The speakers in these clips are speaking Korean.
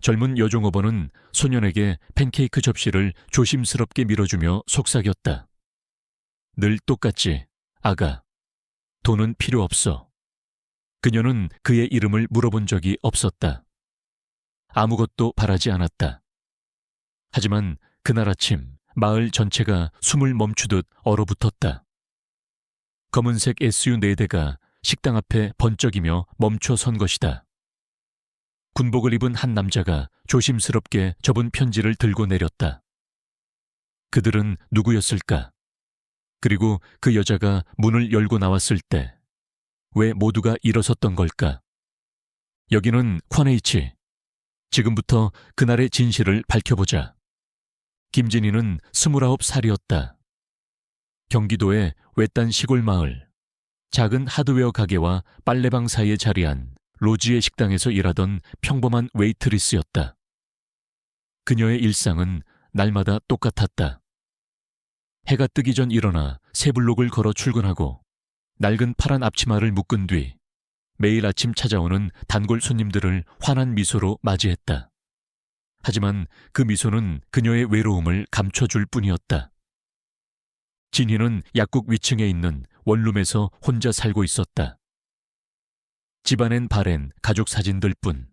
젊은 여종업원은 소년에게 팬케이크 접시를 조심스럽게 밀어주며 속삭였다. 늘 똑같지, 아가. 돈은 필요 없어. 그녀는 그의 이름을 물어본 적이 없었다. 아무것도 바라지 않았다. 하지만 그날 아침 마을 전체가 숨을 멈추듯 얼어붙었다. 검은색 SU 4대가 식당 앞에 번쩍이며 멈춰 선 것이다. 군복을 입은 한 남자가 조심스럽게 접은 편지를 들고 내렸다. 그들은 누구였을까? 그리고 그 여자가 문을 열고 나왔을 때 왜 모두가 일어섰던 걸까? 여기는 쿼네이치. 지금부터 그날의 진실을 밝혀보자. 김진희는 29살이었다. 경기도의 외딴 시골 마을, 작은 하드웨어 가게와 빨래방 사이에 자리한 로지의 식당에서 일하던 평범한 웨이트리스였다. 그녀의 일상은 날마다 똑같았다. 해가 뜨기 전 일어나 세 블록을 걸어 출근하고 낡은 파란 앞치마를 묶은 뒤 매일 아침 찾아오는 단골 손님들을 환한 미소로 맞이했다. 하지만 그 미소는 그녀의 외로움을 감춰줄 뿐이었다. 진희는 약국 위층에 있는 원룸에서 혼자 살고 있었다. 집안엔 바랜 가족 사진들 뿐.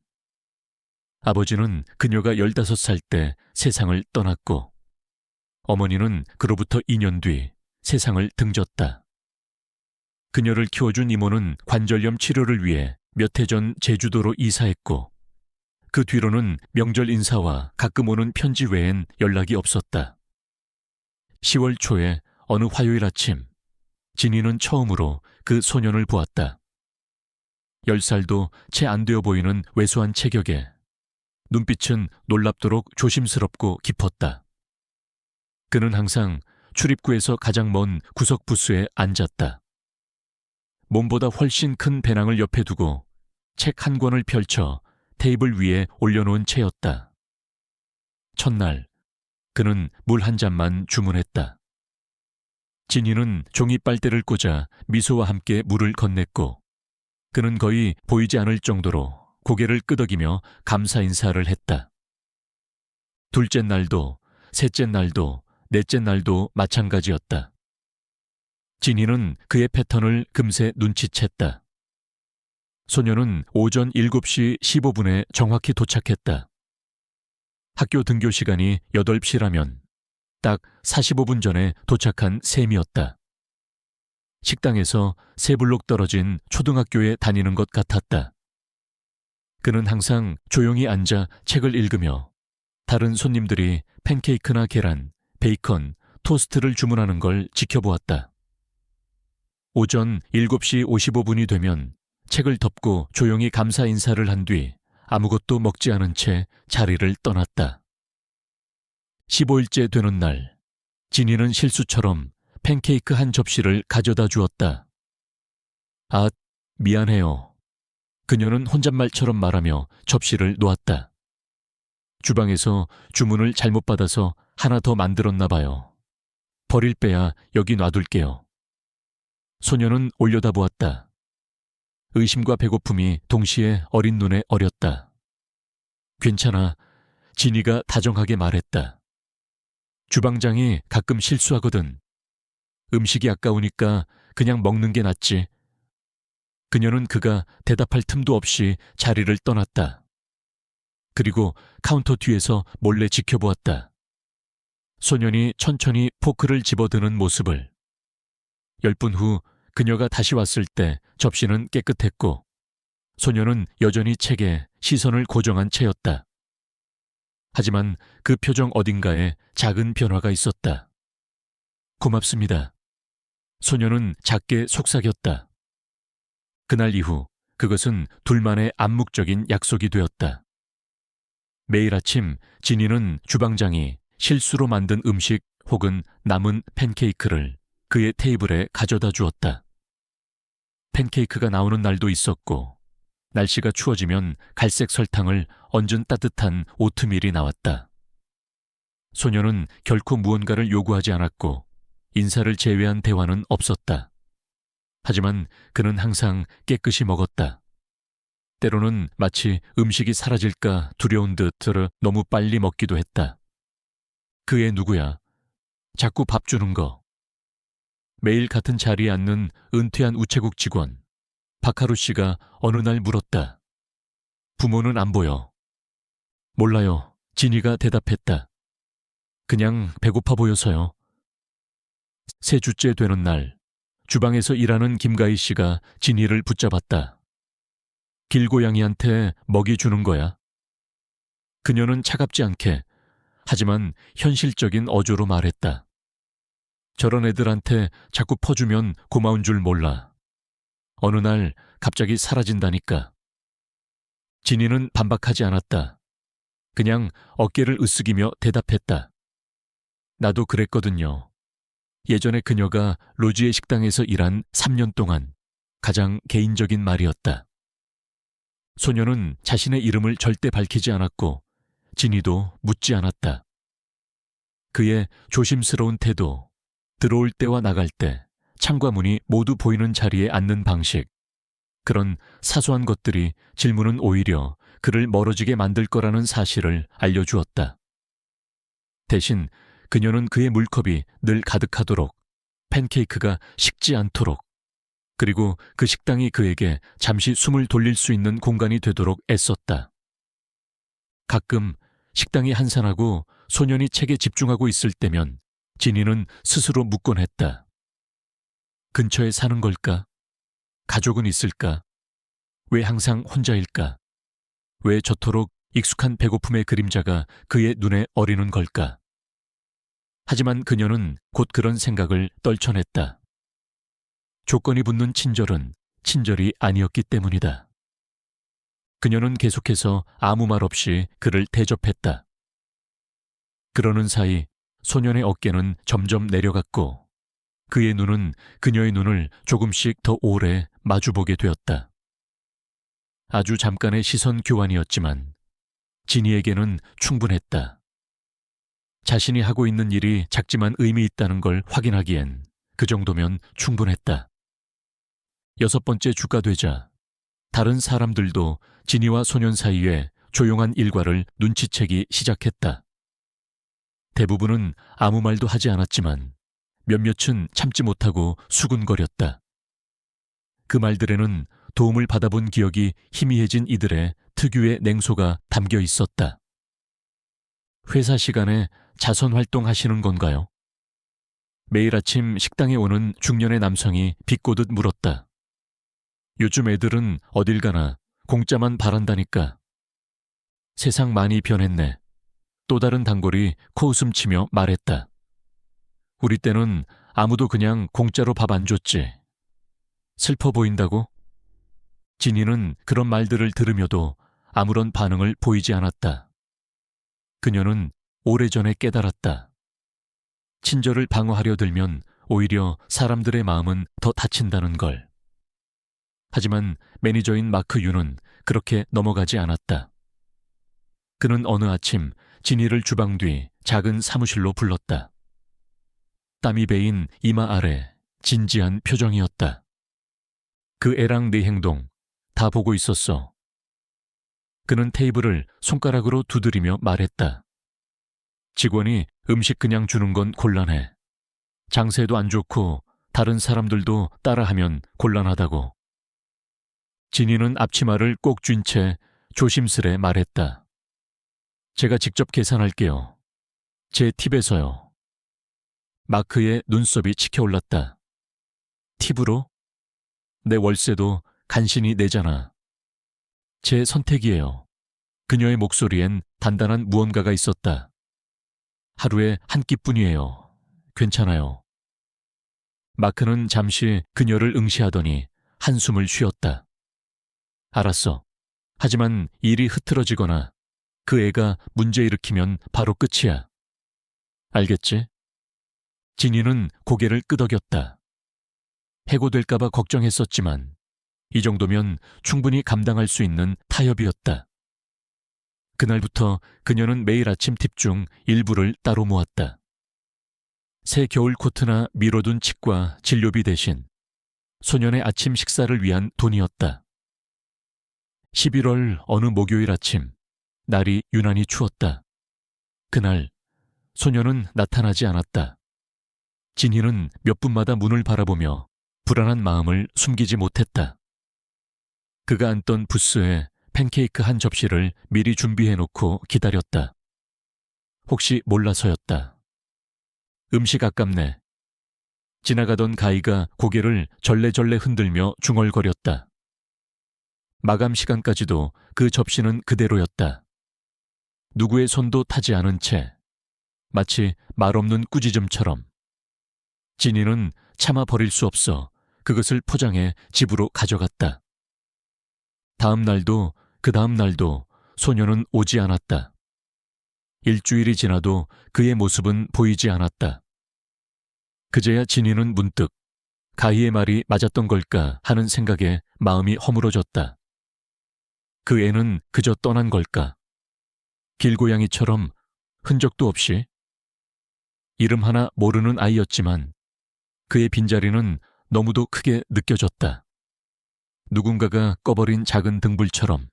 아버지는 그녀가 15살 때 세상을 떠났고 어머니는 그로부터 2년 뒤 세상을 등졌다. 그녀를 키워준 이모는 관절염 치료를 위해 몇 해 전 제주도로 이사했고 그 뒤로는 명절 인사와 가끔 오는 편지 외엔 연락이 없었다. 10월 초에 어느 화요일 아침 진희는 처음으로 그 소년을 보았다. 10살도 채 안 되어 보이는 왜소한 체격에 눈빛은 놀랍도록 조심스럽고 깊었다. 그는 항상 출입구에서 가장 먼 구석 부스에 앉았다. 몸보다 훨씬 큰 배낭을 옆에 두고 책 한 권을 펼쳐 테이블 위에 올려놓은 채였다. 첫날 그는 물 한 잔만 주문했다. 진희는 종이 빨대를 꽂아 미소와 함께 물을 건넸고 그는 거의 보이지 않을 정도로 고개를 끄덕이며 감사 인사를 했다. 둘째 날도, 셋째 날도, 넷째 날도 마찬가지였다. 진희는 그의 패턴을 금세 눈치챘다. 소녀는 오전 7시 15분에 정확히 도착했다. 학교 등교 시간이 8시라면 딱 45분 전에 도착한 셈이었다. 식당에서 세 블록 떨어진 초등학교에 다니는 것 같았다. 그는 항상 조용히 앉아 책을 읽으며 다른 손님들이 팬케이크나 계란, 베이컨, 토스트를 주문하는 걸 지켜보았다. 오전 7시 55분이 되면 책을 덮고 조용히 감사 인사를 한 뒤 아무것도 먹지 않은 채 자리를 떠났다. 15일째 되는 날, 진희는 실수처럼 팬케이크 한 접시를 가져다 주었다. 아, 미안해요. 그녀는 혼잣말처럼 말하며 접시를 놓았다. 주방에서 주문을 잘못 받아서 하나 더 만들었나 봐요. 버릴 빼야 여기 놔둘게요. 소녀는 올려다보았다. 의심과 배고픔이 동시에 어린 눈에 어렸다. 괜찮아, 진희가 다정하게 말했다. 주방장이 가끔 실수하거든. 음식이 아까우니까 그냥 먹는 게 낫지. 그녀는 그가 대답할 틈도 없이 자리를 떠났다. 그리고 카운터 뒤에서 몰래 지켜보았다. 소년이 천천히 포크를 집어드는 모습을. 10분 후 그녀가 다시 왔을 때 접시는 깨끗했고 소녀는 여전히 책에 시선을 고정한 채였다. 하지만 그 표정 어딘가에 작은 변화가 있었다. 고맙습니다. 소녀는 작게 속삭였다. 그날 이후 그것은 둘만의 암묵적인 약속이 되었다. 매일 아침 진희는 주방장이 실수로 만든 음식 혹은 남은 팬케이크를 그의 테이블에 가져다 주었다. 팬케이크가 나오는 날도 있었고 날씨가 추워지면 갈색 설탕을 얹은 따뜻한 오트밀이 나왔다. 소녀는 결코 무언가를 요구하지 않았고 인사를 제외한 대화는 없었다. 하지만 그는 항상 깨끗이 먹었다. 때로는 마치 음식이 사라질까 두려운 듯 너무 빨리 먹기도 했다. 그 애 누구야? 자꾸 밥 주는 거. 매일 같은 자리에 앉는 은퇴한 우체국 직원 박하루 씨가 어느 날 물었다. 부모는 안 보여. 몰라요. 진이가 대답했다. 그냥 배고파 보여서요. 세 주째 되는 날, 주방에서 일하는 김가희 씨가 진이를 붙잡았다. 길고양이한테 먹이 주는 거야. 그녀는 차갑지 않게, 하지만 현실적인 어조로 말했다. 저런 애들한테 자꾸 퍼주면 고마운 줄 몰라. 어느 날 갑자기 사라진다니까. 진이는 반박하지 않았다. 그냥 어깨를 으쓱이며 대답했다. 나도 그랬거든요. 예전에 그녀가 로지의 식당에서 일한 3년 동안 가장 개인적인 말이었다. 소녀는 자신의 이름을 절대 밝히지 않았고 진이도 묻지 않았다. 그의 조심스러운 태도, 들어올 때와 나갈 때 창과 문이 모두 보이는 자리에 앉는 방식, 그런 사소한 것들이 질문은 오히려 그를 멀어지게 만들 거라는 사실을 알려주었다. 대신 그녀는 그의 물컵이 늘 가득하도록, 팬케이크가 식지 않도록, 그리고 그 식당이 그에게 잠시 숨을 돌릴 수 있는 공간이 되도록 애썼다. 가끔 식당이 한산하고 소년이 책에 집중하고 있을 때면 진이는 스스로 묻곤 했다. 근처에 사는 걸까? 가족은 있을까? 왜 항상 혼자일까? 왜 저토록 익숙한 배고픔의 그림자가 그의 눈에 어리는 걸까? 하지만 그녀는 곧 그런 생각을 떨쳐냈다. 조건이 붙는 친절은 친절이 아니었기 때문이다. 그녀는 계속해서 아무 말 없이 그를 대접했다. 그러는 사이 소년의 어깨는 점점 내려갔고 그의 눈은 그녀의 눈을 조금씩 더 오래 마주보게 되었다. 아주 잠깐의 시선 교환이었지만 진이에게는 충분했다. 자신이 하고 있는 일이 작지만 의미 있다는 걸 확인하기엔 그 정도면 충분했다. 6번째 주가 되자 다른 사람들도 진이와 소년 사이에 조용한 일과를 눈치채기 시작했다. 대부분은 아무 말도 하지 않았지만 몇몇은 참지 못하고 수군거렸다. 그 말들에는 도움을 받아본 기억이 희미해진 이들의 특유의 냉소가 담겨 있었다. 회사 시간에 자선 활동하시는 건가요? 매일 아침 식당에 오는 중년의 남성이 비꼬듯 물었다. 요즘 애들은 어딜 가나 공짜만 바란다니까. 세상 많이 변했네. 또 다른 단골이 코웃음치며 말했다. 우리 때는 아무도 그냥 공짜로 밥 안 줬지. 슬퍼 보인다고? 진이는 그런 말들을 들으며도 아무런 반응을 보이지 않았다. 그녀는 오래전에 깨달았다. 친절을 방어하려 들면 오히려 사람들의 마음은 더 다친다는 걸. 하지만 매니저인 마크 윤은 그렇게 넘어가지 않았다. 그는 어느 아침 진이를 주방 뒤 작은 사무실로 불렀다. 땀이 배인 이마 아래 진지한 표정이었다. 그 애랑 네 행동 다 보고 있었어. 그는 테이블을 손가락으로 두드리며 말했다. 직원이 음식 그냥 주는 건 곤란해. 장세도 안 좋고 다른 사람들도 따라하면 곤란하다고. 진이는 앞치마를 꼭 쥔 채 조심스레 말했다. 제가 직접 계산할게요. 제 팁에서요. 마크의 눈썹이 치켜올랐다. 팁으로? 내 월세도 간신히 내잖아. 제 선택이에요. 그녀의 목소리엔 단단한 무언가가 있었다. 하루에 한 끼뿐이에요. 괜찮아요. 마크는 잠시 그녀를 응시하더니 한숨을 쉬었다. 알았어. 하지만 일이 흐트러지거나 그 애가 문제 일으키면 바로 끝이야. 알겠지? 진이는 고개를 끄덕였다. 해고될까봐 걱정했었지만 이 정도면 충분히 감당할 수 있는 타협이었다. 그날부터 그녀는 매일 아침 팁 중 일부를 따로 모았다. 새 겨울 코트나 미뤄둔 치과 진료비 대신 소년의 아침 식사를 위한 돈이었다. 11월 어느 목요일 아침, 날이 유난히 추웠다. 그날 소녀는 나타나지 않았다. 진희는 몇 분마다 문을 바라보며 불안한 마음을 숨기지 못했다. 그가 앉던 부스에 팬케이크 한 접시를 미리 준비해놓고 기다렸다. 혹시 몰라서였다. 음식 아깝네. 지나가던 가희가 고개를 절레절레 흔들며 중얼거렸다. 마감 시간까지도 그 접시는 그대로였다. 누구의 손도 타지 않은 채 마치 말없는 꾸짖음처럼. 진희는 참아 버릴 수 없어 그것을 포장해 집으로 가져갔다. 다음 날도 그 다음 날도 소녀는 오지 않았다. 일주일이 지나도 그의 모습은 보이지 않았다. 그제야 진희는 문득 가희의 말이 맞았던 걸까 하는 생각에 마음이 허물어졌다. 그 애는 그저 떠난 걸까? 길고양이처럼 흔적도 없이? 이름 하나 모르는 아이였지만 그의 빈자리는 너무도 크게 느껴졌다. 누군가가 꺼버린 작은 등불처럼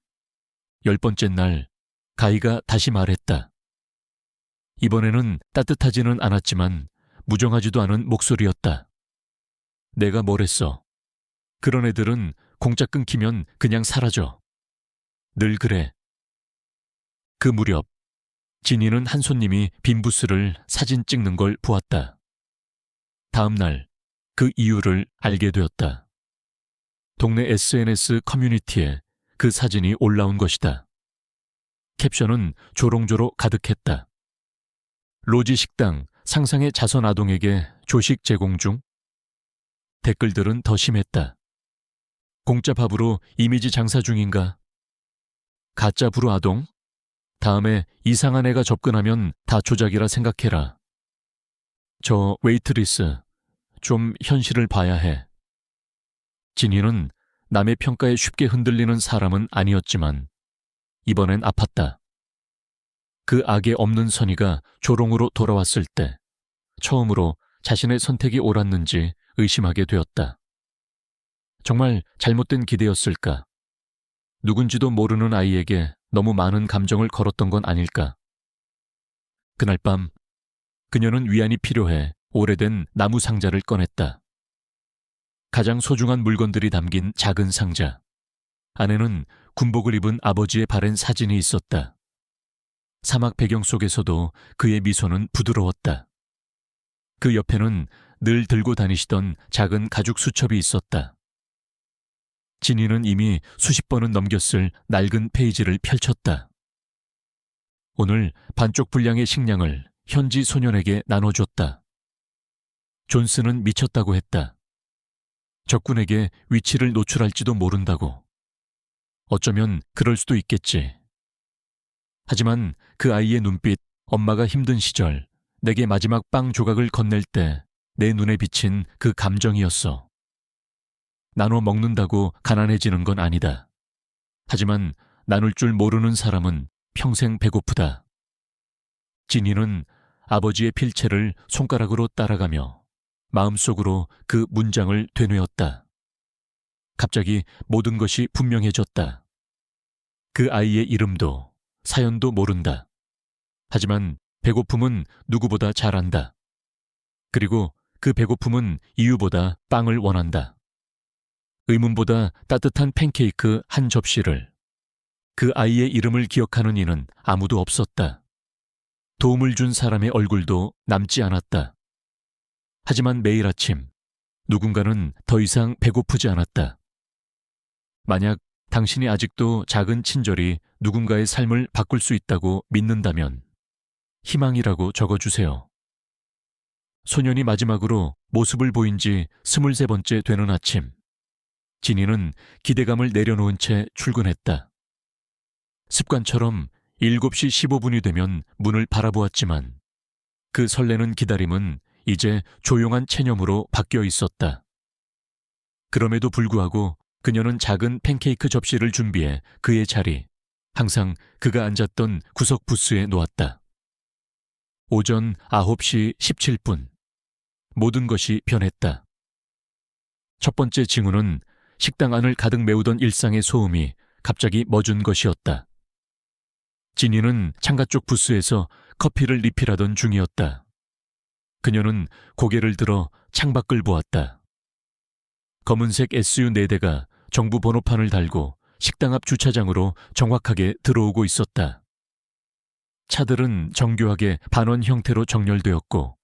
10번째 날 가희가 다시 말했다. 이번에는 따뜻하지는 않았지만 무정하지도 않은 목소리였다. 내가 뭘 했어? 그런 애들은 공짜 끊기면 그냥 사라져. 늘 그래. 그 무렵 진희는 한 손님이 빈 부스를 사진 찍는 걸 보았다. 다음 날 그 이유를 알게 되었다. 동네 SNS 커뮤니티에 그 사진이 올라온 것이다. 캡션은 조롱조로 가득했다. 로지 식당 상상의 자선 아동에게 조식 제공 중? 댓글들은 더 심했다. 공짜 밥으로 이미지 장사 중인가? 가짜 불우 아동? 다음에 이상한 애가 접근하면 다 조작이라 생각해라. 저 웨이트리스, 좀 현실을 봐야 해. 진희는 남의 평가에 쉽게 흔들리는 사람은 아니었지만 이번엔 아팠다. 그 악에 없는 선의가 조롱으로 돌아왔을 때 처음으로 자신의 선택이 옳았는지 의심하게 되었다. 정말 잘못된 기대였을까? 누군지도 모르는 아이에게 너무 많은 감정을 걸었던 건 아닐까? 그날 밤 그녀는 위안이 필요해 오래된 나무 상자를 꺼냈다. 가장 소중한 물건들이 담긴 작은 상자. 안에는 군복을 입은 아버지의 바랜 사진이 있었다. 사막 배경 속에서도 그의 미소는 부드러웠다. 그 옆에는 늘 들고 다니시던 작은 가죽 수첩이 있었다. 진희는 이미 수십 번은 넘겼을 낡은 페이지를 펼쳤다. 오늘 반쪽 분량의 식량을 현지 소년에게 나눠줬다. 존슨은 미쳤다고 했다. 적군에게 위치를 노출할지도 모른다고. 어쩌면 그럴 수도 있겠지. 하지만 그 아이의 눈빛, 엄마가 힘든 시절 내게 마지막 빵 조각을 건넬 때 내 눈에 비친 그 감정이었어. 나눠 먹는다고 가난해지는 건 아니다. 하지만 나눌 줄 모르는 사람은 평생 배고프다. 진희는 아버지의 필체를 손가락으로 따라가며 마음속으로 그 문장을 되뇌었다. 갑자기 모든 것이 분명해졌다. 그 아이의 이름도 사연도 모른다. 하지만 배고픔은 누구보다 잘 안다. 그리고 그 배고픔은 이유보다 빵을 원한다. 의문보다 따뜻한 팬케이크 한 접시를. 그 아이의 이름을 기억하는 이는 아무도 없었다. 도움을 준 사람의 얼굴도 남지 않았다. 하지만 매일 아침 누군가는 더 이상 배고프지 않았다. 만약 당신이 아직도 작은 친절이 누군가의 삶을 바꿀 수 있다고 믿는다면 희망이라고 적어주세요. 소년이 마지막으로 모습을 보인 지 23번째 되는 아침, 진희는 기대감을 내려놓은 채 출근했다. 습관처럼 7시 15분이 되면 문을 바라보았지만 그 설레는 기다림은 이제 조용한 체념으로 바뀌어 있었다. 그럼에도 불구하고 그녀는 작은 팬케이크 접시를 준비해 그의 자리, 항상 그가 앉았던 구석 부스에 놓았다. 오전 9시 17분. 모든 것이 변했다. 첫 번째 징후는 식당 안을 가득 메우던 일상의 소음이 갑자기 멎은 것이었다. 진이는 창가 쪽 부스에서 커피를 리필하던 중이었다. 그녀는 고개를 들어 창밖을 보았다. 검은색 SU 4대가 정부 번호판을 달고 식당 앞 주차장으로 정확하게 들어오고 있었다. 차들은 정교하게 반원 형태로 정렬되었고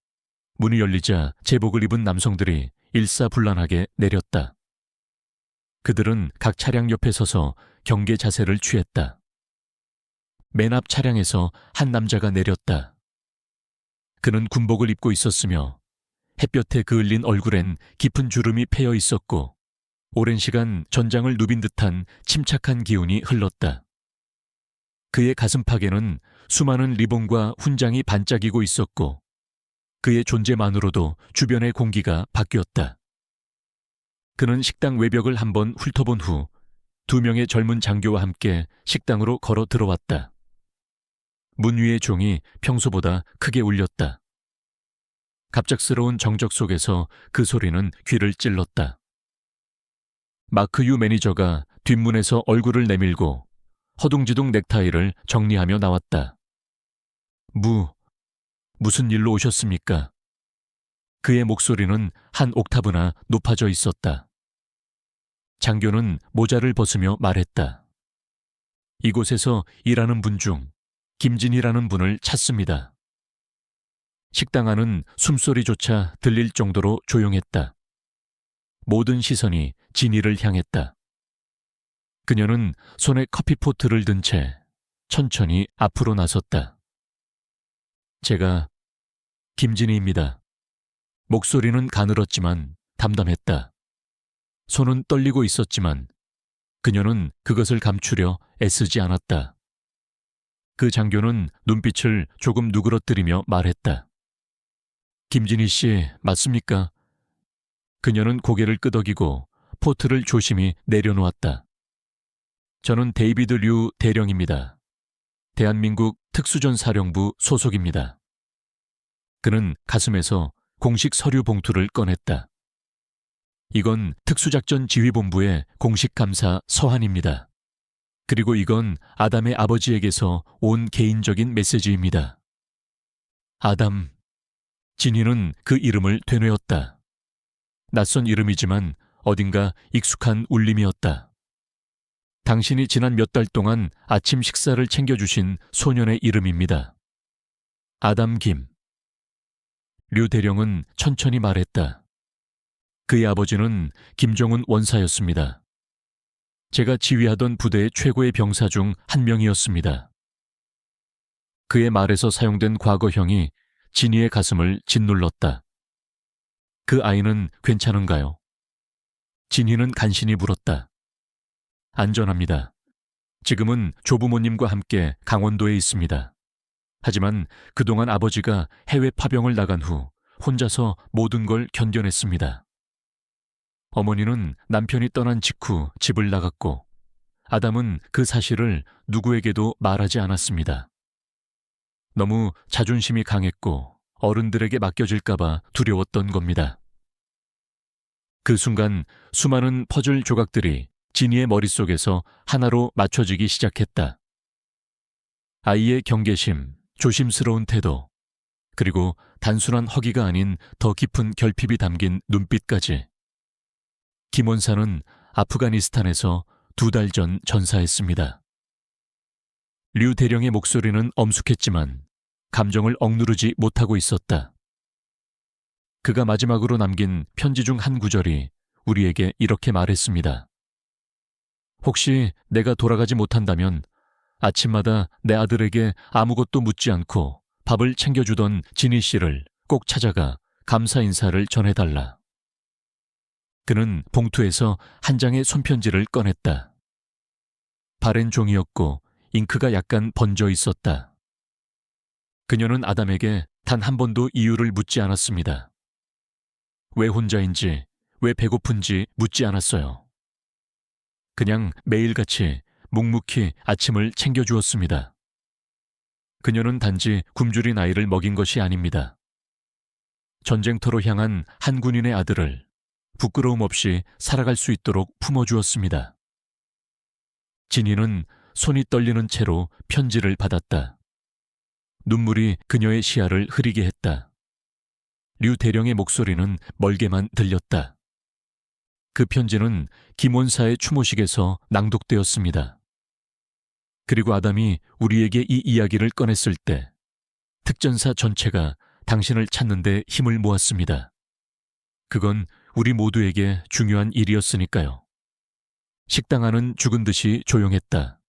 문이 열리자 제복을 입은 남성들이 일사불란하게 내렸다. 그들은 각 차량 옆에 서서 경계 자세를 취했다. 맨 앞 차량에서 한 남자가 내렸다. 그는 군복을 입고 있었으며 햇볕에 그을린 얼굴엔 깊은 주름이 패여 있었고 오랜 시간 전장을 누빈 듯한 침착한 기운이 흘렀다. 그의 가슴팍에는 수많은 리본과 훈장이 반짝이고 있었고 그의 존재만으로도 주변의 공기가 바뀌었다. 그는 식당 외벽을 한번 훑어본 후 2명의 젊은 장교와 함께 식당으로 걸어 들어왔다. 문 위의 종이 평소보다 크게 울렸다. 갑작스러운 정적 속에서 그 소리는 귀를 찔렀다. 마크 유 매니저가 뒷문에서 얼굴을 내밀고 허둥지둥 넥타이를 정리하며 나왔다. 무슨 일로 오셨습니까? 그의 목소리는 한 옥타브나 높아져 있었다. 장교는 모자를 벗으며 말했다. 이곳에서 일하는 분 중 김진이라는 분을 찾습니다. 식당 안은 숨소리조차 들릴 정도로 조용했다. 모든 시선이 진이를 향했다. 그녀는 손에 커피포트를 든 채 천천히 앞으로 나섰다. 제가 김진이입니다. 목소리는 가늘었지만 담담했다. 손은 떨리고 있었지만 그녀는 그것을 감추려 애쓰지 않았다. 그 장교는 눈빛을 조금 누그러뜨리며 말했다. 김진희 씨, 맞습니까? 그녀는 고개를 끄덕이고 포트를 조심히 내려놓았다. 저는 데이비드 류 대령입니다. 대한민국 특수전사령부 소속입니다. 그는 가슴에서 공식 서류 봉투를 꺼냈다. 이건 특수작전 지휘본부의 공식 감사 서한입니다. 그리고 이건 아담의 아버지에게서 온 개인적인 메시지입니다. 아담. 진이는 그 이름을 되뇌었다. 낯선 이름이지만 어딘가 익숙한 울림이었다. 당신이 지난 몇 달 동안 아침 식사를 챙겨주신 소년의 이름입니다. 아담 김. 류 대령은 천천히 말했다. 그의 아버지는 김정은 원사였습니다. 제가 지휘하던 부대의 최고의 병사 중 한 명이었습니다. 그의 말에서 사용된 과거형이 진이의 가슴을 짓눌렀다. 그 아이는 괜찮은가요? 진이는 간신히 물었다. 안전합니다. 지금은 조부모님과 함께 강원도에 있습니다. 하지만 그동안 아버지가 해외 파병을 나간 후 혼자서 모든 걸 견뎌냈습니다. 어머니는 남편이 떠난 직후 집을 나갔고 아담은 그 사실을 누구에게도 말하지 않았습니다. 너무 자존심이 강했고 어른들에게 맡겨질까봐 두려웠던 겁니다. 그 순간 수많은 퍼즐 조각들이 진이의 머릿속에서 하나로 맞춰지기 시작했다. 아이의 경계심, 조심스러운 태도, 그리고 단순한 허기가 아닌 더 깊은 결핍이 담긴 눈빛까지. 김원사는 아프가니스탄에서 2달 전 전사했습니다. 류 대령의 목소리는 엄숙했지만 감정을 억누르지 못하고 있었다. 그가 마지막으로 남긴 편지 중 한 구절이 우리에게 이렇게 말했습니다. 혹시 내가 돌아가지 못한다면 아침마다 내 아들에게 아무것도 묻지 않고 밥을 챙겨주던 진희 씨를 꼭 찾아가 감사 인사를 전해달라. 그는 봉투에서 한 장의 손편지를 꺼냈다. 바랜 종이였고 잉크가 약간 번져 있었다. 그녀는 아담에게 단 한 번도 이유를 묻지 않았습니다. 왜 혼자인지, 왜 배고픈지 묻지 않았어요. 그냥 매일같이 묵묵히 아침을 챙겨주었습니다. 그녀는 단지 굶주린 아이를 먹인 것이 아닙니다. 전쟁터로 향한 한 군인의 아들을 부끄러움 없이 살아갈 수 있도록 품어주었습니다. 진희는 손이 떨리는 채로 편지를 받았다. 눈물이 그녀의 시야를 흐리게 했다. 류 대령의 목소리는 멀게만 들렸다. 그 편지는 김원사의 추모식에서 낭독되었습니다. 그리고 아담이 우리에게 이 이야기를 꺼냈을 때 특전사 전체가 당신을 찾는 데 힘을 모았습니다. 그건 우리 모두에게 중요한 일이었으니까요. 식당 안은 죽은 듯이 조용했다.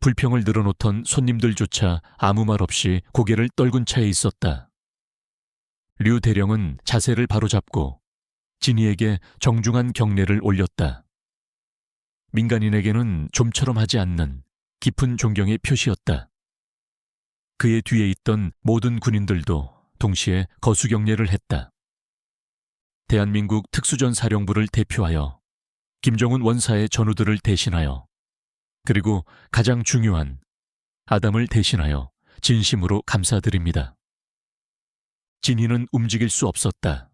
불평을 늘어놓던 손님들조차 아무 말 없이 고개를 떨군 채 있었다. 류 대령은 자세를 바로잡고 진희에게 정중한 경례를 올렸다. 민간인에게는 좀처럼 하지 않는 깊은 존경의 표시였다. 그의 뒤에 있던 모든 군인들도 동시에 거수경례를 했다. 대한민국 특수전사령부를 대표하여 김정은 원사의 전우들을 대신하여 그리고 가장 중요한 아담을 대신하여 진심으로 감사드립니다. 진희는 움직일 수 없었다.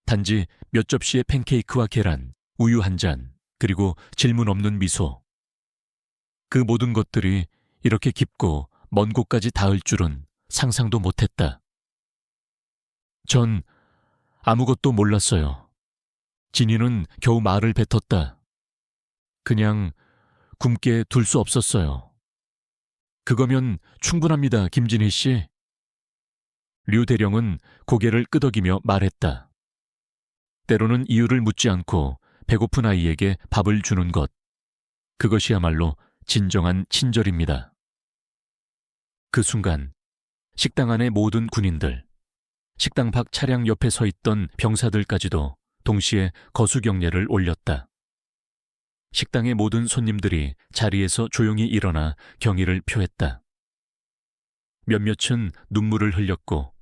단지 몇 접시의 팬케이크와 계란, 우유 한 잔, 그리고 질문 없는 미소. 그 모든 것들이 이렇게 깊고 먼 곳까지 닿을 줄은 상상도 못했다. 전 아무것도 몰랐어요. 진희는 겨우 말을 뱉었다. 그냥 굶게 둘 수 없었어요. 그거면 충분합니다, 김진희 씨. 류 대령은 고개를 끄덕이며 말했다. 때로는 이유를 묻지 않고 배고픈 아이에게 밥을 주는 것. 그것이야말로 진정한 친절입니다. 그 순간 식당 안의 모든 군인들, 식당 밖 차량 옆에 서 있던 병사들까지도 동시에 거수경례를 올렸다. 식당의 모든 손님들이 자리에서 조용히 일어나 경의를 표했다. 몇몇은 눈물을 흘렸고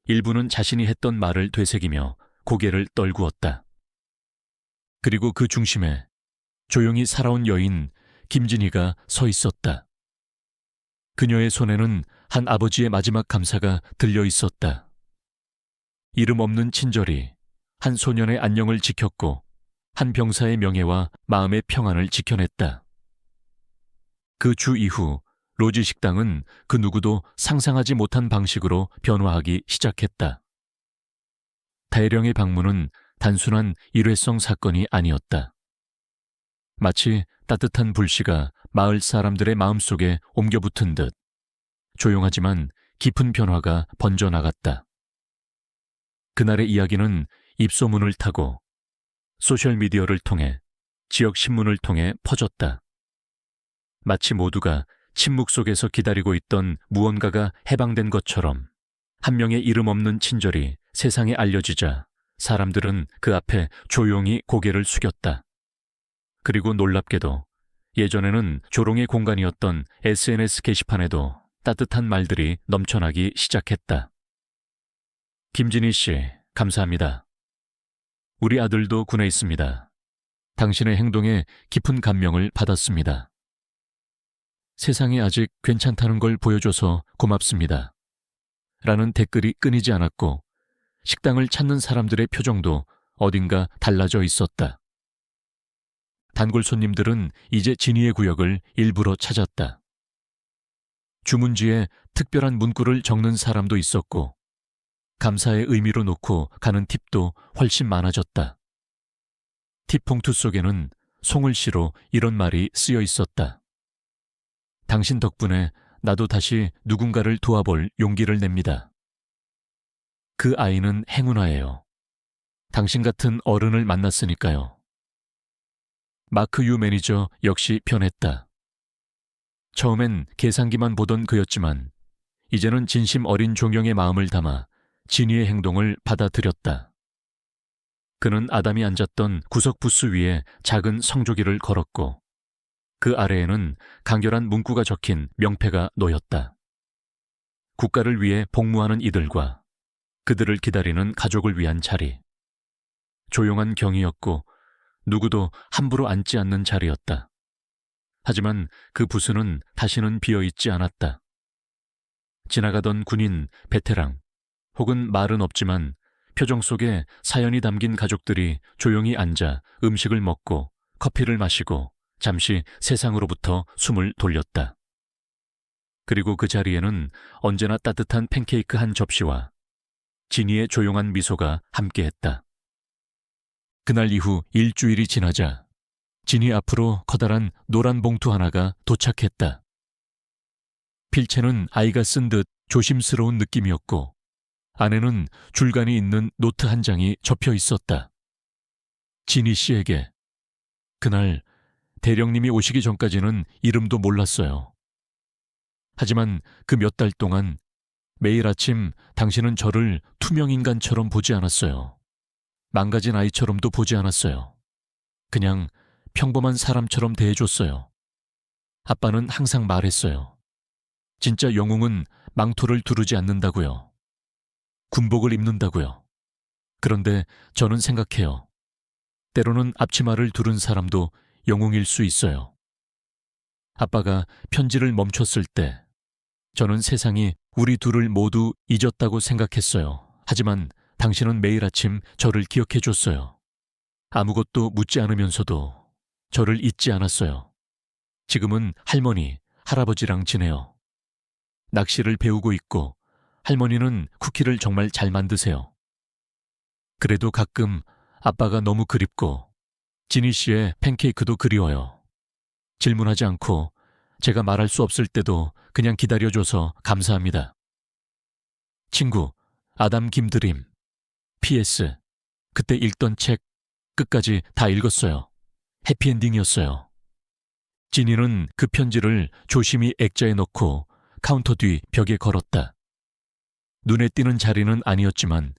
일부는 자신이 했던 말을 되새기며 고개를 떨구었다. 그리고 그 중심에 조용히 살아온 여인 김진희가 서 있었다. 그녀의 손에는 한 아버지의 마지막 감사가 들려 있었다. 이름 없는 친절이 한 소년의 안녕을 지켰고 한 병사의 명예와 마음의 평안을 지켜냈다. 그 주 이후 로지 식당은 그 누구도 상상하지 못한 방식으로 변화하기 시작했다. 대령의 방문은 단순한 일회성 사건이 아니었다. 마치 따뜻한 불씨가 마을 사람들의 마음속에 옮겨붙은 듯 조용하지만 깊은 변화가 번져나갔다. 그날의 이야기는 입소문을 타고 소셜미디어를 통해 지역 신문을 통해 퍼졌다. 마치 모두가 침묵 속에서 기다리고 있던 무언가가 해방된 것처럼 한 명의 이름 없는 친절이 세상에 알려지자 사람들은 그 앞에 조용히 고개를 숙였다. 그리고 놀랍게도 예전에는 조롱의 공간이었던 SNS 게시판에도 따뜻한 말들이 넘쳐나기 시작했다. 김진희 씨, 감사합니다. 우리 아들도 군에 있습니다. 당신의 행동에 깊은 감명을 받았습니다. 세상이 아직 괜찮다는 걸 보여줘서 고맙습니다. 라는 댓글이 끊이지 않았고 식당을 찾는 사람들의 표정도 어딘가 달라져 있었다. 단골 손님들은 이제 진희의 구역을 일부러 찾았다. 주문지에 특별한 문구를 적는 사람도 있었고 감사의 의미로 놓고 가는 팁도 훨씬 많아졌다. 팁 봉투 속에는 송을시로 이런 말이 쓰여 있었다. 당신 덕분에 나도 다시 누군가를 도와볼 용기를 냅니다. 그 아이는 행운아예요. 당신 같은 어른을 만났으니까요. 마크 유 매니저 역시 변했다. 처음엔 계산기만 보던 그였지만 이제는 진심 어린 존경의 마음을 담아 진희의 행동을 받아들였다. 그는 아담이 앉았던 구석 부스 위에 작은 성조기를 걸었고 그 아래에는 간결한 문구가 적힌 명패가 놓였다. 국가를 위해 복무하는 이들과 그들을 기다리는 가족을 위한 자리. 조용한 경이였고 누구도 함부로 앉지 않는 자리였다. 하지만 그 부스는 다시는 비어있지 않았다. 지나가던 군인, 베테랑, 혹은 말은 없지만 표정 속에 사연이 담긴 가족들이 조용히 앉아 음식을 먹고 커피를 마시고 잠시 세상으로부터 숨을 돌렸다. 그리고 그 자리에는 언제나 따뜻한 팬케이크 한 접시와 진이의 조용한 미소가 함께했다. 그날 이후 일주일이 지나자 진이 앞으로 커다란 노란 봉투 하나가 도착했다. 필체는 아이가 쓴 듯 조심스러운 느낌이었고 안에는 줄간이 있는 노트 한 장이 접혀 있었다. 진이 씨에게. 그날 대령님이 오시기 전까지는 이름도 몰랐어요. 하지만 그 몇 달 동안 매일 아침 당신은 저를 투명인간처럼 보지 않았어요. 망가진 아이처럼도 보지 않았어요. 그냥 평범한 사람처럼 대해줬어요. 아빠는 항상 말했어요. 진짜 영웅은 망토를 두르지 않는다고요. 군복을 입는다고요. 그런데 저는 생각해요. 때로는 앞치마를 두른 사람도 영웅일 수 있어요. 아빠가 편지를 멈췄을 때 저는 세상이 우리 둘을 모두 잊었다고 생각했어요. 하지만 당신은 매일 아침 저를 기억해 줬어요. 아무것도 묻지 않으면서도 저를 잊지 않았어요. 지금은 할머니, 할아버지랑 지내요. 낚시를 배우고 있고 할머니는 쿠키를 정말 잘 만드세요. 그래도 가끔 아빠가 너무 그립고 지니 씨의 팬케이크도 그리워요. 질문하지 않고 제가 말할 수 없을 때도 그냥 기다려줘서 감사합니다. 친구, 아담 김드림. PS. 그때 읽던 책 끝까지 다 읽었어요. 해피엔딩이었어요. 지니는 그 편지를 조심히 액자에 넣고 카운터 뒤 벽에 걸었다. 눈에 띄는 자리는 아니었지만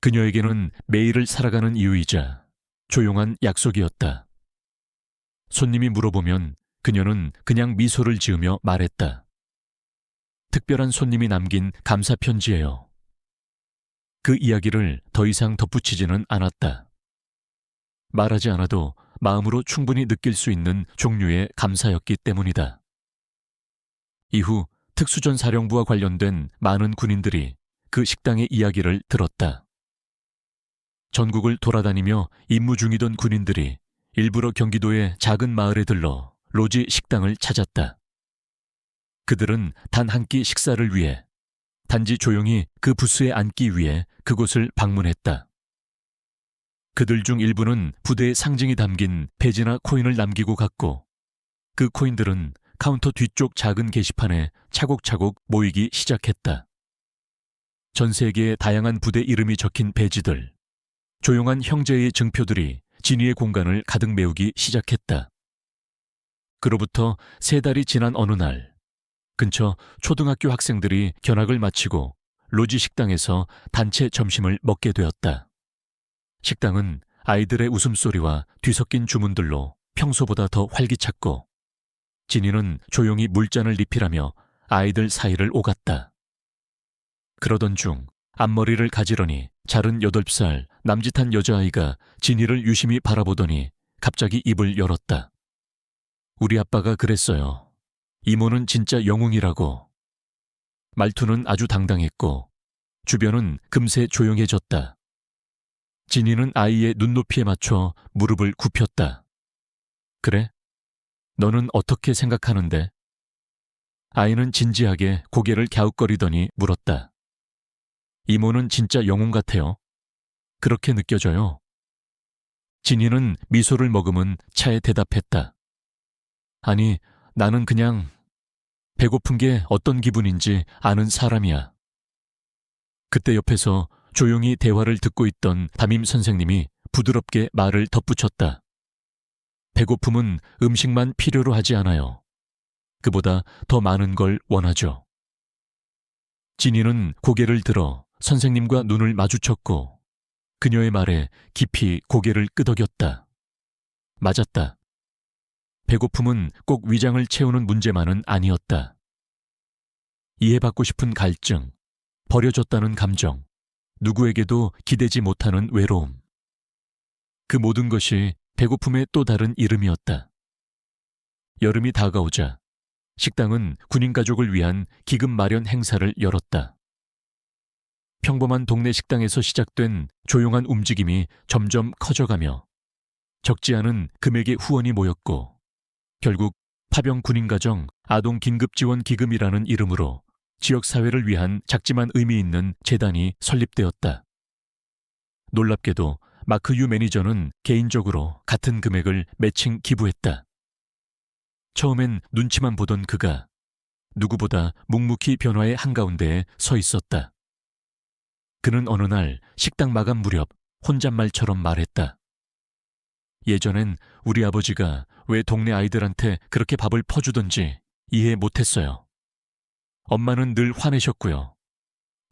그녀에게는 매일을 살아가는 이유이자 조용한 약속이었다. 손님이 물어보면 그녀는 그냥 미소를 지으며 말했다. 특별한 손님이 남긴 감사 편지예요. 그 이야기를 더 이상 덧붙이지는 않았다. 말하지 않아도 마음으로 충분히 느낄 수 있는 종류의 감사였기 때문이다. 이후 특수전사령부와 관련된 많은 군인들이 그 식당의 이야기를 들었다. 전국을 돌아다니며 임무 중이던 군인들이 일부러 경기도의 작은 마을에 들러 로지 식당을 찾았다. 그들은 단 한 끼 식사를 위해 단지 조용히 그 부스에 앉기 위해 그곳을 방문했다. 그들 중 일부는 부대의 상징이 담긴 배지나 코인을 남기고 갔고 그 코인들은 카운터 뒤쪽 작은 게시판에 차곡차곡 모이기 시작했다. 전 세계의 다양한 부대 이름이 적힌 배지들, 조용한 형제의 증표들이 진이의 공간을 가득 메우기 시작했다. 그로부터 3달이 지난 어느 날, 근처 초등학교 학생들이 견학을 마치고 로지 식당에서 단체 점심을 먹게 되었다. 식당은 아이들의 웃음소리와 뒤섞인 주문들로 평소보다 더 활기찼고 진이는 조용히 물잔을 리필하며 아이들 사이를 오갔다. 그러던 중 앞머리를 가지런히 자른 8살 남짓한 여자아이가 진이를 유심히 바라보더니 갑자기 입을 열었다. 우리 아빠가 그랬어요. 이모는 진짜 영웅이라고. 말투는 아주 당당했고 주변은 금세 조용해졌다. 진이는 아이의 눈높이에 맞춰 무릎을 굽혔다. 그래? 너는 어떻게 생각하는데? 아이는 진지하게 고개를 갸웃거리더니 물었다. 이모는 진짜 영웅 같아요. 그렇게 느껴져요. 진이는 미소를 머금은 차에 대답했다. 아니, 나는 그냥 배고픈 게 어떤 기분인지 아는 사람이야. 그때 옆에서 조용히 대화를 듣고 있던 담임 선생님이 부드럽게 말을 덧붙였다. 배고픔은 음식만 필요로 하지 않아요. 그보다 더 많은 걸 원하죠. 진이는 고개를 들어 선생님과 눈을 마주쳤고 그녀의 말에 깊이 고개를 끄덕였다. 맞았다. 배고픔은 꼭 위장을 채우는 문제만은 아니었다. 이해받고 싶은 갈증, 버려졌다는 감정, 누구에게도 기대지 못하는 외로움. 그 모든 것이 배고픔의 또 다른 이름이었다. 여름이 다가오자 식당은 군인 가족을 위한 기금 마련 행사를 열었다. 평범한 동네 식당에서 시작된 조용한 움직임이 점점 커져가며 적지 않은 금액의 후원이 모였고 결국 파병 군인가정 아동 긴급지원 기금이라는 이름으로 지역사회를 위한 작지만 의미 있는 재단이 설립되었다. 놀랍게도 마크 유 매니저는 개인적으로 같은 금액을 매칭 기부했다. 처음엔 눈치만 보던 그가 누구보다 묵묵히 변화의 한가운데에 서 있었다. 그는 어느 날 식당 마감 무렵 혼잣말처럼 말했다. 예전엔 우리 아버지가 왜 동네 아이들한테 그렇게 밥을 퍼주던지 이해 못했어요. 엄마는 늘 화내셨고요.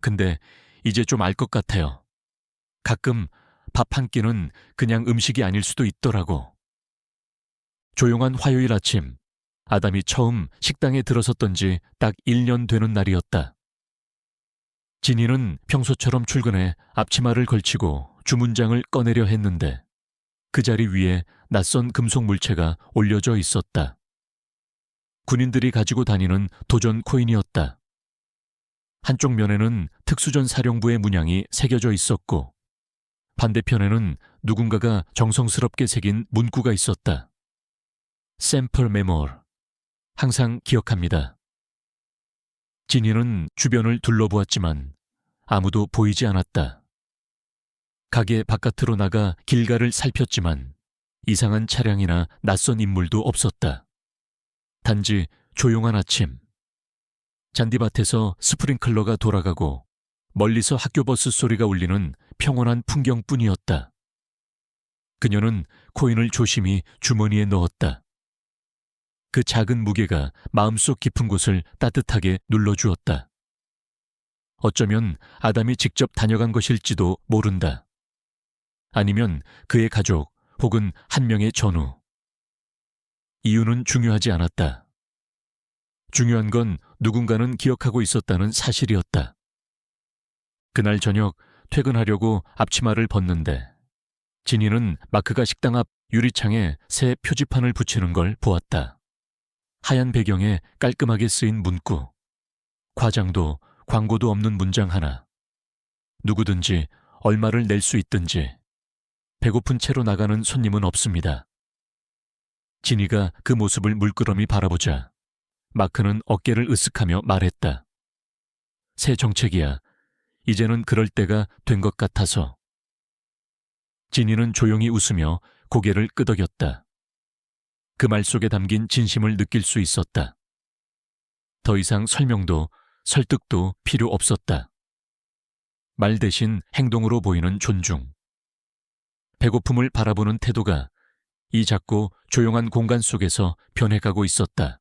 근데 이제 좀 알 것 같아요. 가끔 밥 한 끼는 그냥 음식이 아닐 수도 있더라고. 조용한 화요일 아침, 아담이 처음 식당에 들어섰던 지 딱 1년 되는 날이었다. 지니는 평소처럼 출근해 앞치마를 걸치고 주문장을 꺼내려 했는데 그 자리 위에 낯선 금속 물체가 올려져 있었다. 군인들이 가지고 다니는 도전 코인이었다. 한쪽 면에는 특수전 사령부의 문양이 새겨져 있었고 반대편에는 누군가가 정성스럽게 새긴 문구가 있었다. 샘플 메모얼. 항상 기억합니다. 지니는 주변을 둘러보았지만 아무도 보이지 않았다. 가게 바깥으로 나가 길가를 살폈지만 이상한 차량이나 낯선 인물도 없었다. 단지 조용한 아침. 잔디밭에서 스프링클러가 돌아가고 멀리서 학교버스 소리가 울리는 평온한 풍경뿐이었다. 그녀는 코인을 조심히 주머니에 넣었다. 그 작은 무게가 마음속 깊은 곳을 따뜻하게 눌러주었다. 어쩌면 아담이 직접 다녀간 것일지도 모른다. 아니면 그의 가족 혹은 한 명의 전우. 이유는 중요하지 않았다. 중요한 건 누군가는 기억하고 있었다는 사실이었다. 그날 저녁 퇴근하려고 앞치마를 벗는데 지니는 마크가 식당 앞 유리창에 새 표지판을 붙이는 걸 보았다. 하얀 배경에 깔끔하게 쓰인 문구. 과장도 광고도 없는 문장 하나. 누구든지 얼마를 낼 수 있든지 배고픈 채로 나가는 손님은 없습니다. 지니가 그 모습을 물끄러미 바라보자 마크는 어깨를 으쓱하며 말했다. 새 정책이야. 이제는 그럴 때가 된 것 같아서. 지니는 조용히 웃으며 고개를 끄덕였다. 그 말 속에 담긴 진심을 느낄 수 있었다. 더 이상 설명도 설득도 필요 없었다. 말 대신 행동으로 보이는 존중. 배고픔을 바라보는 태도가 이 작고 조용한 공간 속에서 변해가고 있었다.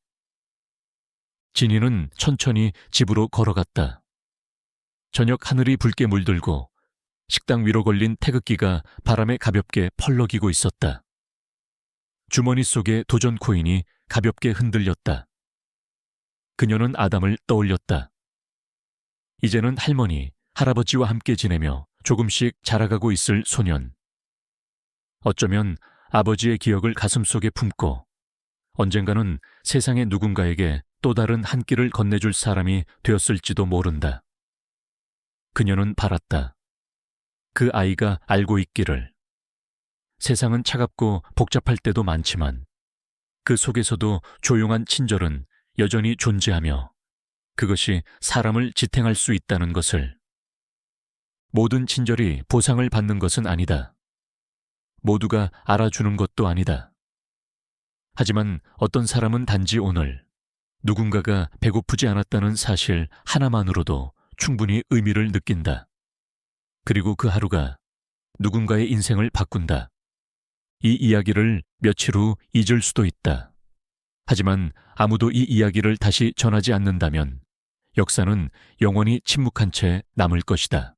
지니는 천천히 집으로 걸어갔다. 저녁 하늘이 붉게 물들고 식당 위로 걸린 태극기가 바람에 가볍게 펄럭이고 있었다. 주머니 속의 도전 코인이 가볍게 흔들렸다. 그녀는 아담을 떠올렸다. 이제는 할머니, 할아버지와 함께 지내며 조금씩 자라가고 있을 소년. 어쩌면 아버지의 기억을 가슴속에 품고 언젠가는 세상의 누군가에게 또 다른 한 끼를 건네줄 사람이 되었을지도 모른다. 그녀는 바랐다. 그 아이가 알고 있기를. 세상은 차갑고 복잡할 때도 많지만 그 속에서도 조용한 친절은 여전히 존재하며 그것이 사람을 지탱할 수 있다는 것을. 모든 친절이 보상을 받는 것은 아니다. 모두가 알아주는 것도 아니다. 하지만 어떤 사람은 단지 오늘 누군가가 배고프지 않았다는 사실 하나만으로도 충분히 의미를 느낀다. 그리고 그 하루가 누군가의 인생을 바꾼다. 이 이야기를 며칠 후 잊을 수도 있다. 하지만 아무도 이 이야기를 다시 전하지 않는다면 역사는 영원히 침묵한 채 남을 것이다.